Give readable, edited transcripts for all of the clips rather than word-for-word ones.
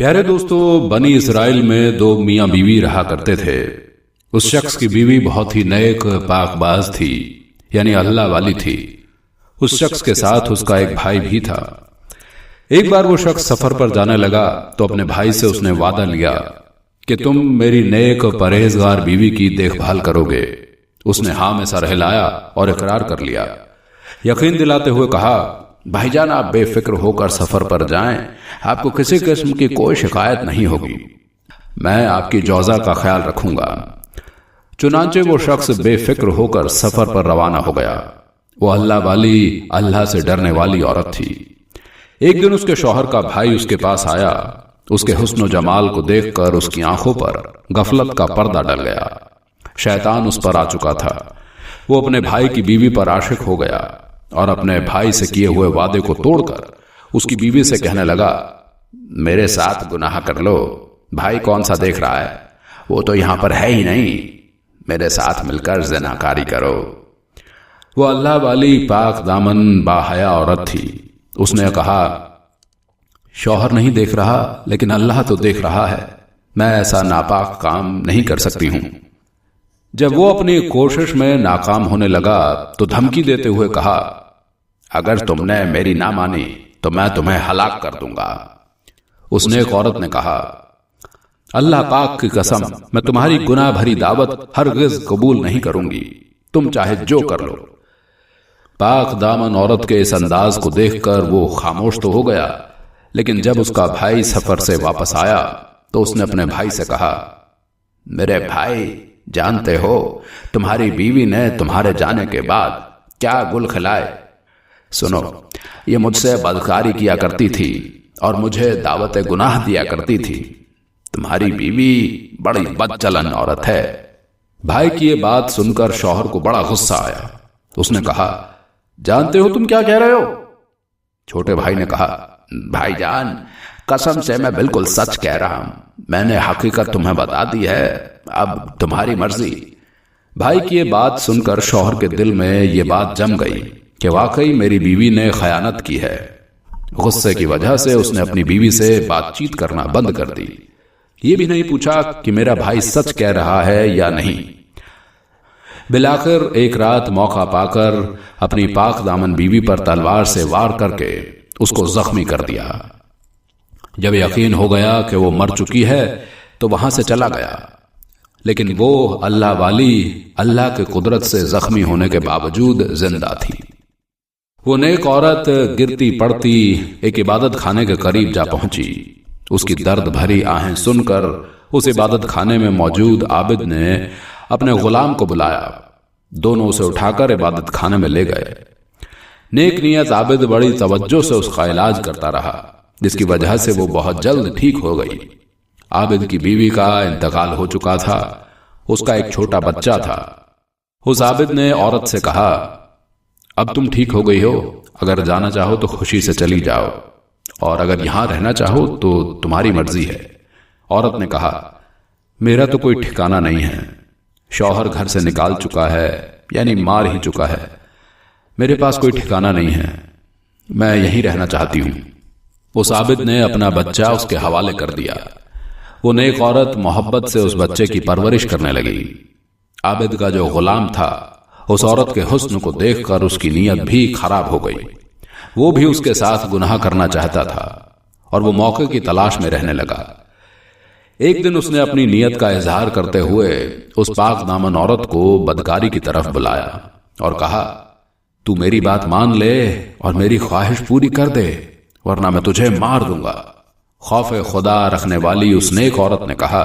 پیارے دوستو، بنی اسرائیل میں دو میاں بیوی رہا کرتے تھے۔ اس شخص کی بیوی بہت ہی نیک پاک باز تھی، یعنی اللہ والی تھی۔ اس شخص کے ساتھ اس کا ایک بھائی بھی تھا۔ ایک بار وہ شخص سفر پر جانے لگا تو اپنے بھائی سے اس نے وعدہ لیا کہ تم میری نیک پرہیزگار بیوی کی دیکھ بھال کرو گے۔ اس نے ہاں میں سر ہلایا اور اقرار کر لیا۔ یقین دلاتے ہوئے کہا، بھائی جان آپ بے فکر ہو کر سفر پر جائیں، آپ کو کسی قسم کی کوئی شکایت نہیں ہوگی، میں آپ کی جوزہ کا خیال رکھوں گا۔ چنانچہ وہ شخص بے فکر ہو کر سفر پر روانہ ہو گیا۔ وہ اللہ والی، اللہ سے ڈرنے والی عورت تھی۔ ایک دن اس کے شوہر کا بھائی اس کے پاس آیا۔ اس کے حسن و جمال کو دیکھ کر اس کی آنکھوں پر غفلت کا پردہ ڈل گیا۔ شیطان اس پر آ چکا تھا۔ وہ اپنے بھائی کی بیوی پر عاشق ہو گیا اور اپنے بھائی سے کیے ہوئے وعدے کو توڑ کر اس کی بیوی سے کہنے لگا، میرے ساتھ گناہ کر لو، بھائی کون سا دیکھ رہا ہے، وہ تو یہاں پر ہے ہی نہیں، میرے ساتھ مل کر زناکاری کرو۔ وہ اللہ والی پاک دامن باحیا عورت تھی۔ اس نے کہا، شوہر نہیں دیکھ رہا لیکن اللہ تو دیکھ رہا ہے، میں ایسا ناپاک کام نہیں کر سکتی ہوں۔ جب وہ اپنی کوشش میں ناکام ہونے لگا تو دھمکی دیتے ہوئے کہا، اگر تم نے میری نہ مانی تو میں تمہیں ہلاک کر دوں گا۔ اس نے ایک عورت نے کہا، اللہ پاک کی قسم، میں تمہاری گناہ بھری دعوت ہرگز قبول نہیں کروں گی، تم چاہے جو کر لو۔ پاک دامن عورت کے اس انداز کو دیکھ کر وہ خاموش تو ہو گیا، لیکن جب اس کا بھائی سفر سے واپس آیا تو اس نے اپنے بھائی سے کہا، میرے بھائی، جانتے ہو تمہاری بیوی نے تمہارے جانے کے بعد کیا گل کھلائے؟ سنو، یہ مجھ سے بدکاری کیا کرتی تھی اور مجھے دعوت گناہ دیا کرتی تھی۔ تمہاری بیوی بڑی بدچلن عورت ہے۔ بھائی کی یہ بات سن کر شوہر کو بڑا غصہ آیا۔ اس نے کہا، جانتے ہو تم کیا کہہ رہے ہو؟ چھوٹے بھائی نے کہا، بھائی جان، قسم سے میں بالکل سچ کہہ رہا ہوں، میں نے حقیقت تمہیں بتا دی ہے، اب تمہاری مرضی۔ بھائی کی یہ بات سن کر شوہر کے دل میں یہ بات جم گئی کہ واقعی میری بیوی نے خیانت کی ہے۔ غصے کی وجہ سے اس نے اپنی بیوی سے بات چیت کرنا بند کر دی۔ یہ بھی نہیں پوچھا کہ میرا بھائی سچ کہہ رہا ہے یا نہیں۔ بالآخر ایک رات موقع پا کر اپنی پاک دامن بیوی پر تلوار سے وار کر کے اس کو زخمی کر دیا۔ جب یقین ہو گیا کہ وہ مر چکی ہے تو وہاں سے چلا گیا، لیکن وہ اللہ والی، اللہ کے قدرت سے زخمی ہونے کے باوجود زندہ تھی۔ وہ نیک عورت گرتی پڑتی ایک عبادت خانے کے قریب جا پہنچی۔ اس کی درد بھری آہیں سن کر اس عبادت خانے میں موجود عابد نے اپنے غلام کو بلایا۔ دونوں اسے اٹھا کر عبادت خانے میں لے گئے۔ نیک نیت عابد بڑی توجہ سے اس کا علاج کرتا رہا، جس کی وجہ سے وہ بہت جلد ٹھیک ہو گئی۔ عابد کی بیوی کا انتقال ہو چکا تھا، اس کا ایک چھوٹا بچہ تھا۔ اس عابد نے عورت سے کہا، اب تم ٹھیک ہو گئی ہو، اگر جانا چاہو تو خوشی سے چلی جاؤ، اور اگر یہاں رہنا چاہو تو تمہاری مرضی ہے۔ عورت نے کہا، میرا تو کوئی ٹھکانہ نہیں ہے، شوہر گھر سے نکال چکا ہے، یعنی مار ہی چکا ہے، میرے پاس کوئی ٹھکانہ نہیں ہے، میں یہیں رہنا چاہتی ہوں۔ اس عابد نے اپنا بچہ اس کے حوالے کر دیا۔ وہ نیک عورت محبت سے اس بچے کی پرورش کرنے لگی۔ عابد کا جو غلام تھا، اس عورت کے حسن کو دیکھ کر اس کی نیت بھی خراب ہو گئی۔ وہ بھی اس کے ساتھ گناہ کرنا چاہتا تھا اور وہ موقع کی تلاش میں رہنے لگا۔ ایک دن اس نے اپنی نیت کا اظہار کرتے ہوئے اس پاک دامن عورت کو بدکاری کی طرف بلایا اور کہا، تو میری بات مان لے اور میری خواہش پوری کر دے، ورنہ میں تجھے مار دوں گا۔ خوف خدا رکھنے والی اس نیک عورت نے کہا،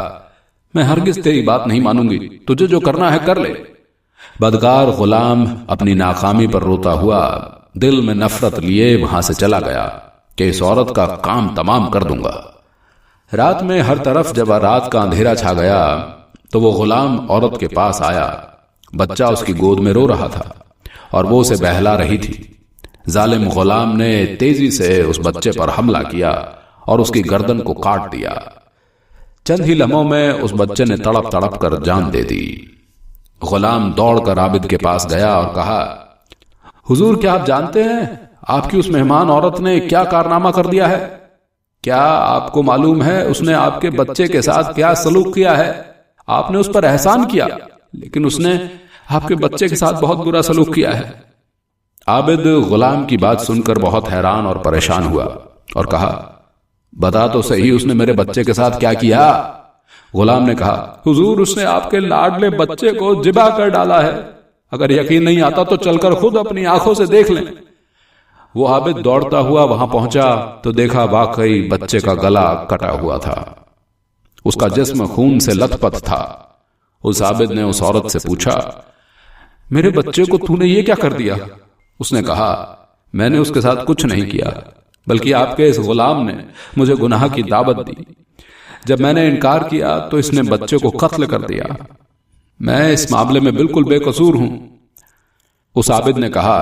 میں ہرگز تیری بات نہیں مانوں گی، تجھے جو کرنا ہے کر لے۔ بدکار غلام اپنی ناکامی پر روتا ہوا دل میں نفرت لیے وہاں سے چلا گیا کہ اس عورت کا کام تمام کر دوں گا۔ رات میں ہر طرف جب رات کا اندھیرا چھا گیا تو وہ غلام عورت کے پاس آیا۔ بچہ اس کی گود میں رو رہا تھا اور وہ اسے بہلا رہی تھی۔ ظالم غلام نے تیزی سے اس بچے پر حملہ کیا اور اس کی گردن کو کاٹ دیا۔ چند ہی لمحوں میں اس بچے نے تڑپ تڑپ کر جان دے دی۔ غلام دوڑ کر عابد کے پاس گیا اور کہا، حضور کیا آپ جانتے ہیں آپ کی اس مہمان عورت نے کیا کارنامہ کر دیا ہے؟ کیا آپ کو معلوم ہے اس نے آپ کے بچے کے ساتھ کیا سلوک کیا ہے؟ آپ نے اس پر احسان کیا، لیکن اس نے آپ کے بچے کے ساتھ بہت برا سلوک کیا ہے۔ عابد غلام کی بات سن کر بہت حیران اور پریشان ہوا اور کہا، بتا تو صحیح اس نے میرے بچے کے ساتھ کیا کیا؟ غلام نے کہا، حضور اس نے آپ کے لاڈلے بچے کو ذبح کر ڈالا ہے، اگر یقین نہیں آتا تو چل کر خود اپنی آنکھوں سے دیکھ لیں۔ وہ عابد دوڑتا ہوا وہاں پہنچا تو دیکھا واقعی بچے کا گلا کٹا ہوا تھا، اس کا جسم خون سے لت پت تھا۔ اس عابد نے اس عورت سے پوچھا، میرے بچے کو تو نے یہ کیا کر دیا؟ اس نے کہا، میں نے اس کے ساتھ کچھ نہیں کیا، بلکہ آپ کے اس غلام نے مجھے گناہ کی دعوت دی۔ جب میں نے انکار کیا تو اس نے بچے کو قتل کر دیا۔ میں اس معاملے میں بالکل بے قصور ہوں۔ اس عابد نے کہا،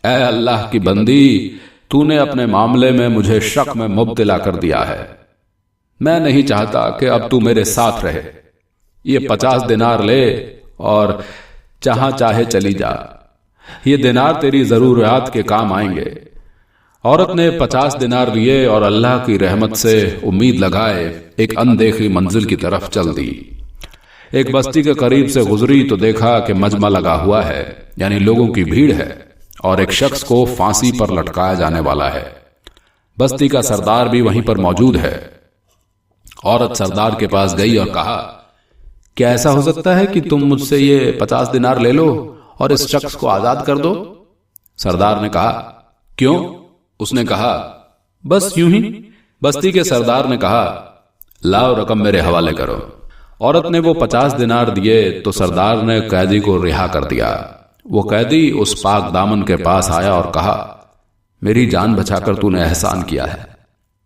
اے اللہ کی بندی، تو نے اپنے معاملے میں مجھے شک میں مبتلا کر دیا ہے۔ میں نہیں چاہتا کہ اب تو میرے ساتھ رہے۔ یہ 50 دینار لے اور جہاں چاہے چلی جا، یہ دینار تیری ضروریات کے کام آئیں گے۔ عورت نے 50 دینار لیے اور اللہ کی رحمت سے امید لگائے ایک اندیکھی منزل کی طرف چل دی۔ ایک بستی کے قریب سے گزری تو دیکھا کہ مجمع لگا ہوا ہے، یعنی لوگوں کی بھیڑ ہے، اور ایک شخص کو پھانسی پر لٹکایا جانے والا ہے۔ بستی کا سردار بھی وہیں پر موجود ہے۔ عورت سردار کے پاس گئی اور کہا، کیا ایسا ہو سکتا ہے کہ تم مجھ سے یہ 50 دینار لے لو اور اس شخص کو آزاد کر دو؟ سردار نے کہا، کیوں؟ اس نے کہا، بس یوں ہی۔ بستی کے سردار نے کہا، لاؤ رقم میرے حوالے کرو۔ عورت نے وہ 50 دینار دیے تو سردار نے قیدی کو رہا کر دیا۔ وہ قیدی اس پاک دامن کے پاس آیا اور کہا، میری جان بچا کر تو نے احسان کیا ہے،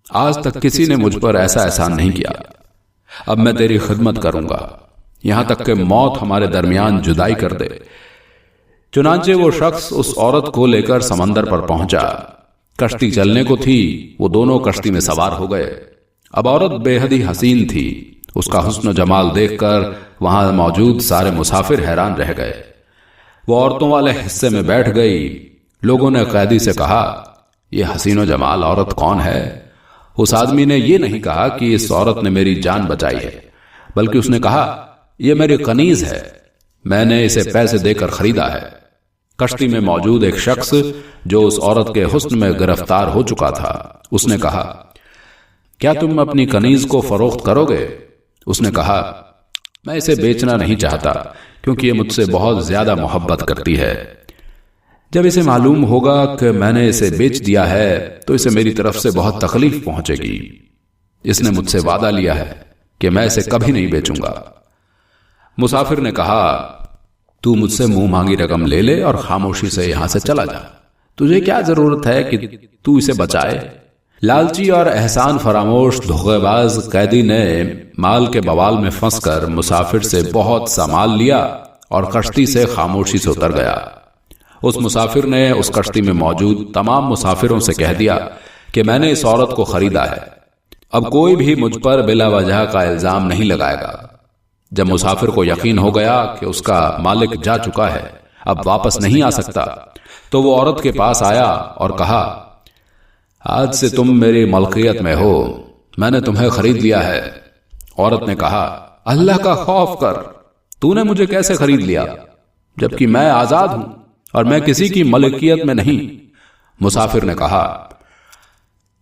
آج تک کسی نے مجھ پر ایسا احسان نہیں کیا۔ اب میں تیری خدمت کروں گا یہاں تک کہ موت ہمارے درمیان جدائی کر دے۔ چنانچہ وہ شخص اس عورت کو لے کر سمندر پر پہنچا۔ کشتی چلنے کو تھی، وہ دونوں کشتی میں سوار ہو گئے۔ اب عورت بے حد ہی حسین تھی، اس کا حسن و جمال دیکھ کر وہاں موجود سارے مسافر حیران رہ گئے۔ وہ عورتوں والے حصے میں بیٹھ گئی۔ لوگوں نے قیدی سے کہا، یہ حسین و جمال عورت کون ہے؟ اس آدمی نے یہ نہیں کہا کہ اس عورت نے میری جان بچائی ہے، بلکہ اس نے کہا، یہ میری کنیز ہے، میں نے اسے پیسے دے کر خریدا ہے۔ کشتی میں موجود ایک شخص جو اس عورت کے حسن میں گرفتار ہو چکا تھا، اس نے کہا، کیا تم اپنی کنیز کو فروخت کرو گے؟ اس نے کہا، میں اسے بیچنا نہیں چاہتا کیونکہ یہ مجھ سے بہت زیادہ محبت کرتی ہے۔ جب اسے معلوم ہوگا کہ میں نے اسے بیچ دیا ہے تو اسے میری طرف سے بہت تکلیف پہنچے گی۔ اس نے مجھ سے وعدہ لیا ہے کہ میں اسے کبھی نہیں بیچوں گا۔ مسافر نے کہا، تو مجھ سے منہ مانگی رقم لے لے اور خاموشی سے یہاں سے چلا جا، تجھے کیا ضرورت ہے کہ تو اسے بچائے؟ لالچی اور احسان فراموش دھوکے باز قیدی نے مال کے بوال میں پھنس کر مسافر سے بہت سا مال لیا اور کشتی سے خاموشی سے اتر گیا۔ اس مسافر نے اس کشتی میں موجود تمام مسافروں سے کہہ دیا کہ میں نے اس عورت کو خریدا ہے، اب کوئی بھی مجھ پر بلا وجہ کا الزام نہیں لگائے گا۔ جب مسافر کو یقین ہو گیا کہ اس کا مالک جا چکا ہے، اب واپس نہیں آ سکتا، تو وہ عورت کے پاس آیا اور کہا، آج سے تم میری ملکیت میں ہو، میں نے تمہیں خرید لیا ہے۔ عورت نے کہا، اللہ کا خوف کر، تو نے مجھے کیسے خرید لیا جبکہ میں آزاد ہوں اور میں کسی کی ملکیت میں نہیں؟ مسافر نے کہا،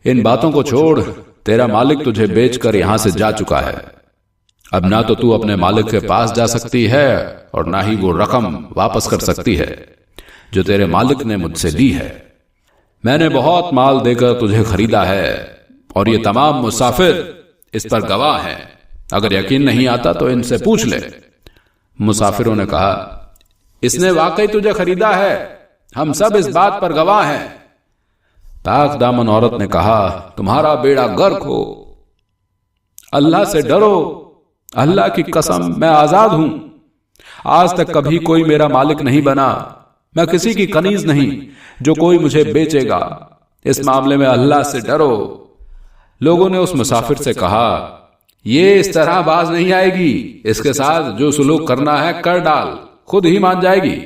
ان باتوں کو چھوڑ، تیرا مالک تجھے بیچ کر یہاں سے جا چکا ہے، اب نہ تو اپنے مالک کے پاس جا سکتی ہے اور نہ ہی وہ رقم واپس کر سکتی ہے جو تیرے مالک نے مجھ سے لی ہے۔ میں نے بہت مال دے کر تجھے خریدا ہے اور یہ تمام مسافر اس پر گواہ ہیں، اگر یقین نہیں آتا تو ان سے پوچھ لے۔ مسافروں نے کہا، اس نے واقعی تجھے خریدا ہے، ہم سب اس بات پر گواہ ہیں۔ پاک دامن عورت نے کہا، تمہارا بیڑا غرق ہو، اللہ سے ڈرو، اللہ کی قسم میں آزاد ہوں، آج تک کبھی کوئی میرا مالک نہیں بنا، میں کسی کی کنیز نہیں جو کوئی مجھے بیچے گا، اس معاملے میں اللہ سے ڈرو۔ لوگوں نے اس مسافر سے کہا، یہ اس طرح باز نہیں آئے گی، اس کے ساتھ جو سلوک کرنا ہے کر ڈال، خود ہی مان جائے گی۔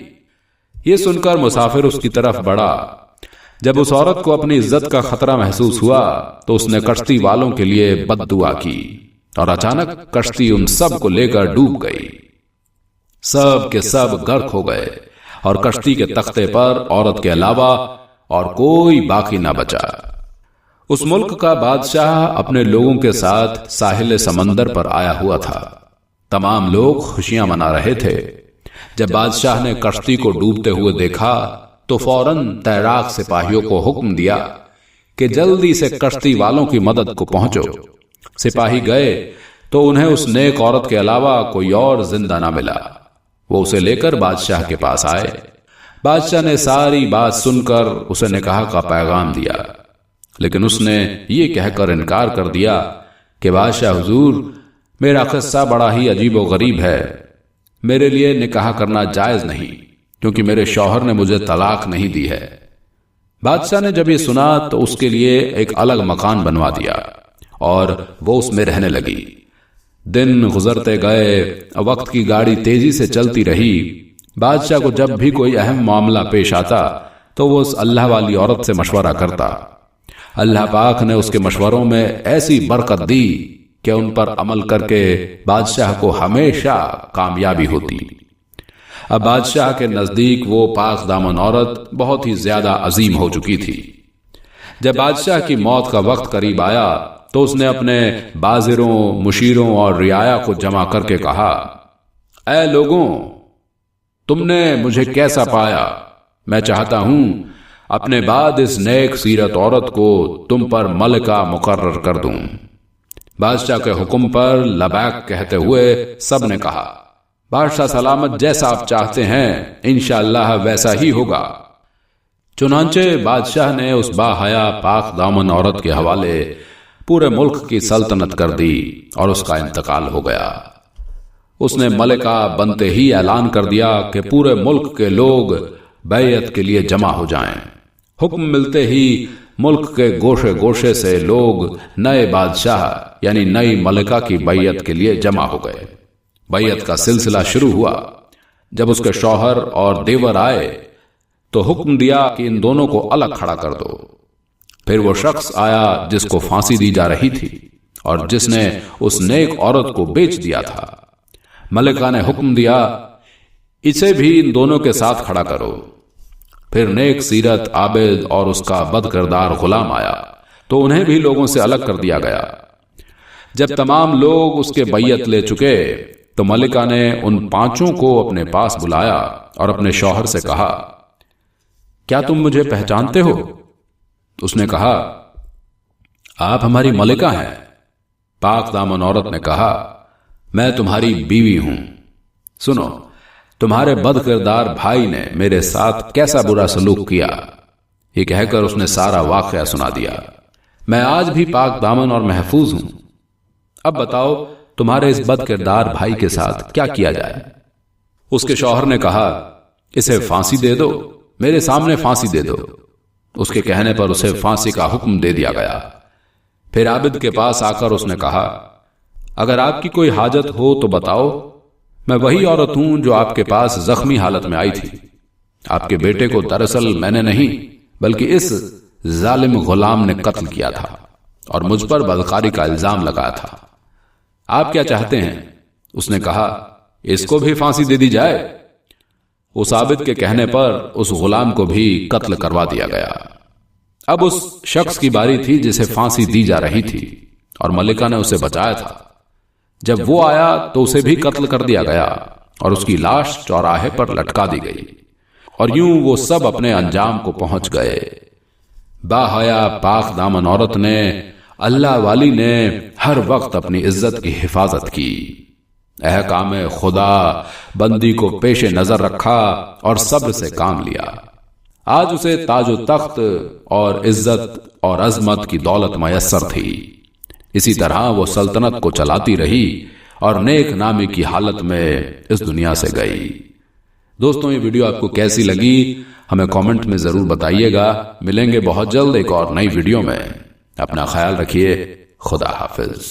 یہ سن کر مسافر اس کی طرف بڑھا۔ جب اس عورت کو اپنی عزت کا خطرہ محسوس ہوا تو اس نے کشتی والوں کے لیے بد دعا کی اور اچانک کشتی ان سب کو لے کر ڈوب گئی۔ سب کے سب غرق ہو گئے اور کشتی کے تختے پر عورت کے علاوہ اور کوئی باقی نہ بچا۔ اس ملک کا بادشاہ اپنے لوگوں کے ساتھ ساحل سمندر پر آیا ہوا تھا۔ تمام لوگ خوشیاں منا رہے تھے۔ جب بادشاہ نے کشتی کو ڈوبتے ہوئے دیکھا تو فوراً تیراک سپاہیوں کو حکم دیا کہ جلدی سے کشتی والوں کی مدد کو پہنچو۔ سپاہی گئے تو انہیں اس نیک عورت کے علاوہ کوئی اور زندہ نہ ملا۔ وہ اسے لے کر بادشاہ کے پاس آئے۔ بادشاہ نے ساری بات سن کر اسے نکاح کا پیغام دیا، لیکن اس نے یہ کہہ کر انکار کر دیا کہ بادشاہ حضور، میرا قصہ بڑا ہی عجیب و غریب ہے، میرے لیے نکاح کرنا جائز نہیں کیونکہ میرے شوہر نے مجھے طلاق نہیں دی ہے۔ بادشاہ نے جب یہ سنا تو اس کے لیے ایک الگ مکان بنوا دیا اور وہ اس میں رہنے لگی۔ دن گزرتے گئے، وقت کی گاڑی تیزی سے چلتی رہی۔ بادشاہ کو جب بھی کوئی اہم معاملہ پیش آتا تو وہ اس اللہ والی عورت سے مشورہ کرتا۔ اللہ پاک نے اس کے مشوروں میں ایسی برکت دی کہ ان پر عمل کر کے بادشاہ کو ہمیشہ کامیابی ہوتی۔ اب بادشاہ کے نزدیک وہ پاک دامن عورت بہت ہی زیادہ عظیم ہو چکی تھی۔ جب بادشاہ کی موت کا وقت قریب آیا تو اس نے اپنے بازروں، مشیروں اور رعایا کو جمع کر کے کہا، اے لوگوں، تم نے مجھے کیسا پایا؟ میں چاہتا ہوں اپنے بعد اس نیک سیرت عورت کو تم پر ملکہ مقرر کر دوں۔ بادشاہ کے حکم پر لبیک کہتے ہوئے سب نے کہا، بادشاہ سلامت، جیسا آپ چاہتے ہیں انشاءاللہ ویسا ہی ہوگا۔ چنانچہ بادشاہ نے اس باحیا پاک دامن عورت کے حوالے پورے ملک کی سلطنت کر دی اور اس کا انتقال ہو گیا۔ اس نے ملکہ بنتے ہی اعلان کر دیا کہ پورے ملک کے لوگ بیعت کے لیے جمع ہو جائیں۔ حکم ملتے ہی ملک کے گوشے گوشے سے لوگ نئے بادشاہ یعنی نئی ملکہ کی بیعت کے لیے جمع ہو گئے۔ بیعت کا سلسلہ شروع ہوا۔ جب اس کے شوہر اور دیور آئے تو حکم دیا کہ ان دونوں کو الگ کھڑا کر دو۔ پھر وہ شخص آیا جس کو پھانسی دی جا رہی تھی اور جس نے اس نیک عورت کو بیچ دیا تھا۔ ملکہ نے حکم دیا، اسے بھی ان دونوں کے ساتھ کھڑا کرو۔ پھر نیک سیرت عابد اور اس کا بد کردار غلام آیا تو انہیں بھی لوگوں سے الگ کر دیا گیا۔ جب تمام لوگ اس کے بیعت لے چکے تو ملکہ نے ان پانچوں کو اپنے پاس بلایا اور اپنے شوہر سے کہا، کیا تم مجھے پہچانتے ہو؟ اس نے کہا، آپ ہماری ملکہ ہیں۔ پاک دامن عورت نے کہا، میں تمہاری بیوی ہوں۔ سنو، تمہارے بد کردار بھائی نے میرے ساتھ کیسا برا سلوک کیا۔ یہ کہہ کر اس نے سارا واقعہ سنا دیا۔ میں آج بھی پاک دامن اور محفوظ ہوں۔ اب بتاؤ تمہارے اس بد کردار بھائی کے ساتھ کیا کیا جائے؟ اس کے شوہر نے کہا، اسے پھانسی دے دو، میرے سامنے پھانسی دے دو۔ اس کے کہنے پر اسے پھانسی کا حکم دے دیا گیا۔ پھر عابد کے پاس آ کر اس نے کہا، اگر آپ کی کوئی حاجت ہو تو بتاؤ، میں وہی عورت ہوں جو آپ کے پاس زخمی حالت میں آئی تھی۔ آپ کے بیٹے کو دراصل میں نے نہیں بلکہ اس ظالم غلام نے قتل کیا تھا اور مجھ پر بدکاری کا الزام لگایا تھا۔ آپ کیا چاہتے ہیں؟ اس نے کہا، اس کو بھی پھانسی دے دی جائے۔ اس عابد کے کہنے پر اس غلام کو بھی قتل کروا دیا گیا۔ اب اس شخص کی باری تھی جسے پھانسی دی جا رہی تھی اور ملکہ نے اسے بچایا تھا۔ جب وہ آیا تو اسے بھی قتل کر دیا گیا اور اس کی لاش چوراہے پر لٹکا دی گئی، اور یوں وہ سب اپنے انجام کو پہنچ گئے۔ باحیا پاک دامن عورت نے، اللہ والی نے ہر وقت اپنی عزت کی حفاظت کی، احکام خدا بندی کو پیش نظر رکھا اور صبر سے کام لیا۔ آج اسے تاج و تخت اور عزت اور عظمت کی دولت میسر تھی۔ اسی طرح وہ سلطنت کو چلاتی رہی اور نیک نامی کی حالت میں اس دنیا سے گئی۔ دوستوں، یہ ویڈیو آپ کو کیسی لگی ہمیں کامنٹ میں ضرور بتائیے گا۔ ملیں گے بہت جلد ایک اور نئی ویڈیو میں۔ اپنا خیال رکھیے۔ خدا حافظ۔